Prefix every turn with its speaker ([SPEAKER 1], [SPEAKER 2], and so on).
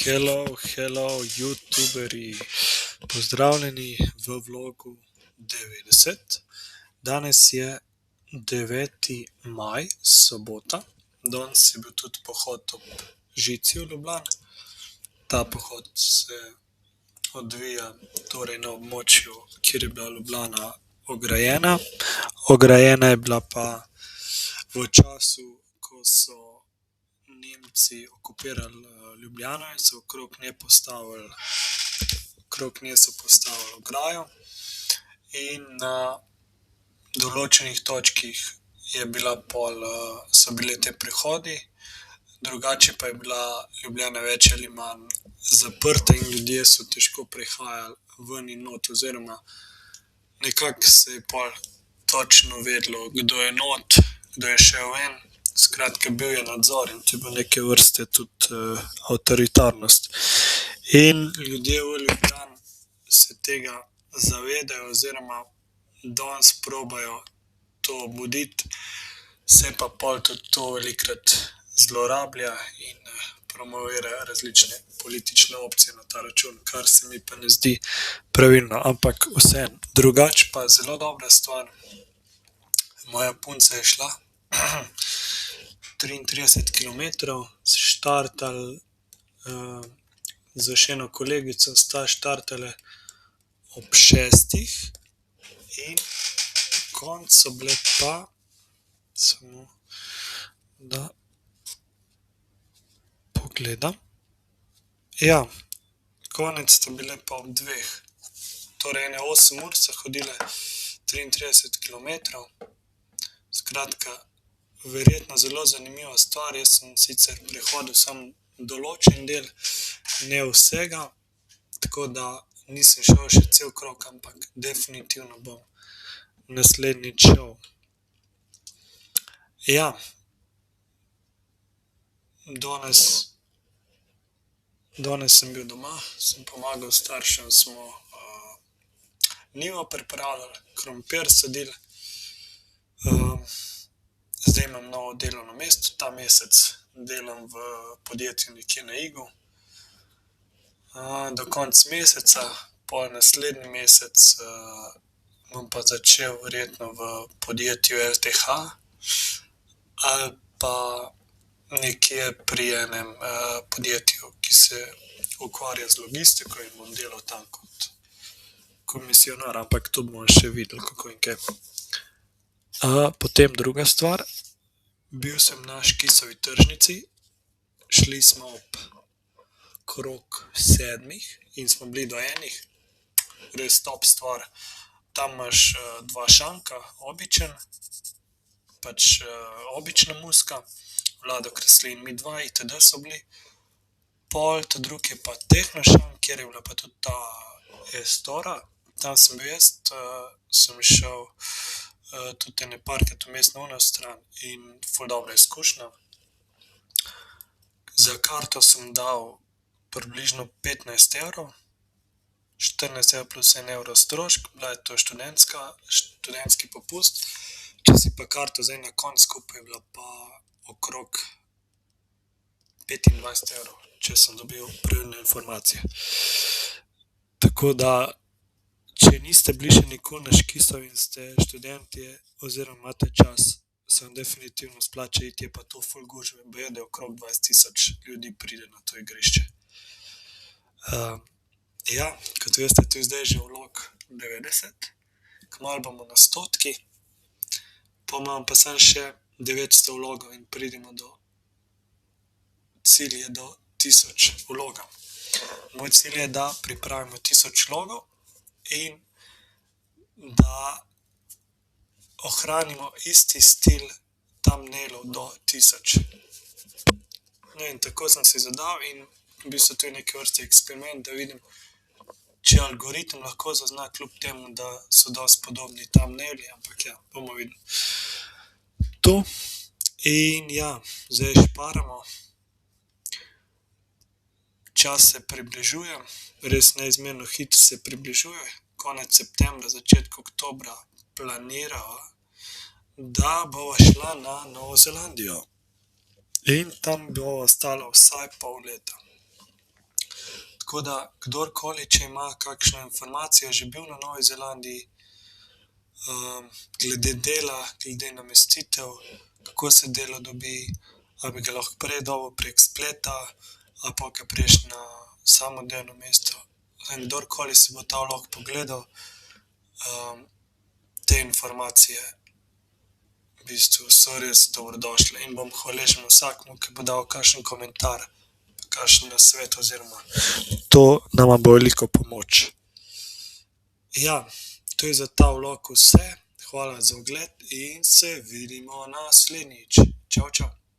[SPEAKER 1] Hello, youtuberi, pozdravljeni v vlogu 90. Danes je 9. maj, sobota. Danes je bil tudi pohod ob žici v Ljubljani. Ta pohod se odvija torej na območju, kjer je bila Ljubljana ograjena. Ograjena je bila pa v času, ko so Nemci okupirali Ljubljano in so okrog nje postavili ograjo. In na določenih točkih so bile te prehodi, drugače pa je bila Ljubljana več ali manj zaprta in ljudje so težko prehajali ven in not, oziroma nekako se je pol točno vedelo, kdo je not, kdo je šel ven. Skratka, bil je nadzor in to je bilo neke vrste tudi avtoritarnost. In ljudje v Ljubljani se tega zavedajo oziroma danes probajo to obuditi, se pa pol tudi to velikokrat zlorablja in promovira različne politične opcije na ta račun, kar se mi pa ne zdi pravilno, ampak vseeno. Drugače pa zelo dobra stvar. Moja punca je šla 33 kilometrov, štartali z še eno kolegico, sta štartali ob 6. in konec so bile pa, samo da pogledam, ja, konec sta bile pa ob 2. Torej ene 8 ur so hodile 33 kilometrov. Skratka, verjetno zelo zanimiva stvar. Jaz sem sicer prehodil samo določen del, ne vsega, tako da nisem šel še cel krog, ampak definitivno bom naslednjič šel. Ja, danes sem bil doma, sem pomagal staršem, smo njivo pripravljali, krompir sadili. Zdaj imam novo delovno mesto, ta mesec delam v podjetju nekje na Igu. Do konca meseca, pol naslednji mesec bom pa začel verjetno v podjetju LTH ali pa nekje pri enem podjetju, ki se ukvarja z logistiko, in bom delal tam kot komisionar, ampak to bomo še videli, kako in kaj. Potem druga stvar, bil sem na Škisovi tržnici, šli smo ob krog 7 in smo bili do 1. Res top stvar. Tam imaš 2 šanka, običen, pač obična muska, Vlado Kreslin, midva itd. So bili. Pol ta drug je pa tehno šank, kjer je bila pa tudi ta Estora. Tam sem bil jaz, sem šel tudi ene parkrat vmes na ono stran in ful dobra izkušnja. Za karto sem dal približno 15 evrov, 14 evrov plus 1 evro strošek, bila je to študentski popust. Če si pa karto zdaj na koncu kupil, je bila pa okrog 25 evrov, če sem dobil pravilne informacije. Tako da, če niste bili še nikoli na Škisovi in ste študentje oziroma imate čas, se vam definitivno splača iti, je pa to ful gužve, baje, da okrog 20,000 ljudi pride na to igrišče. Ja, kot veste, to je zdaj že vlog 90, kmalu bomo na 100, pa imam pa samo še 900 vlogov in pridemo cilj je do 1000 vlogov. Moj cilj je, da pripravimo 1000 vlogov in da ohranimo isti stil thumbnailov do 1000. No, in tako sem si zadal in v bistvu to je neke vrste eksperiment, da vidim, če algoritem lahko zazna, kljub temu, da so dosti podobni thumbnaili, ampak ja, bomo videli. To in ja, zdaj šparamo. Čas se približuje, res neizmerno hitro se približuje. Konec septembra, začetek oktobra planirava, da bova šla na Novo Zelandijo. In tam bova ostala vsaj pol leta. Tako da kdorkoli, če ima kakšno informacijo, že bil na Novi Zelandiji, glede dela, glede namestitev, kako se delo dobi, ali bi ga lahko prej dobil prek spleta, ali pa ke prideš na samo delovno mesto. Kdorkoli si bo ta vlog pogledal, te informacije v bistvu so res dobrodošle in bom hvaležen vsakemu, ki bo dal kakšen komentar, kakšen nasvet oziroma to nama bo veliko pomoč. Ja, to je za ta vlog vse. Hvala za ogled in se vidimo naslednjič. Čao, čao.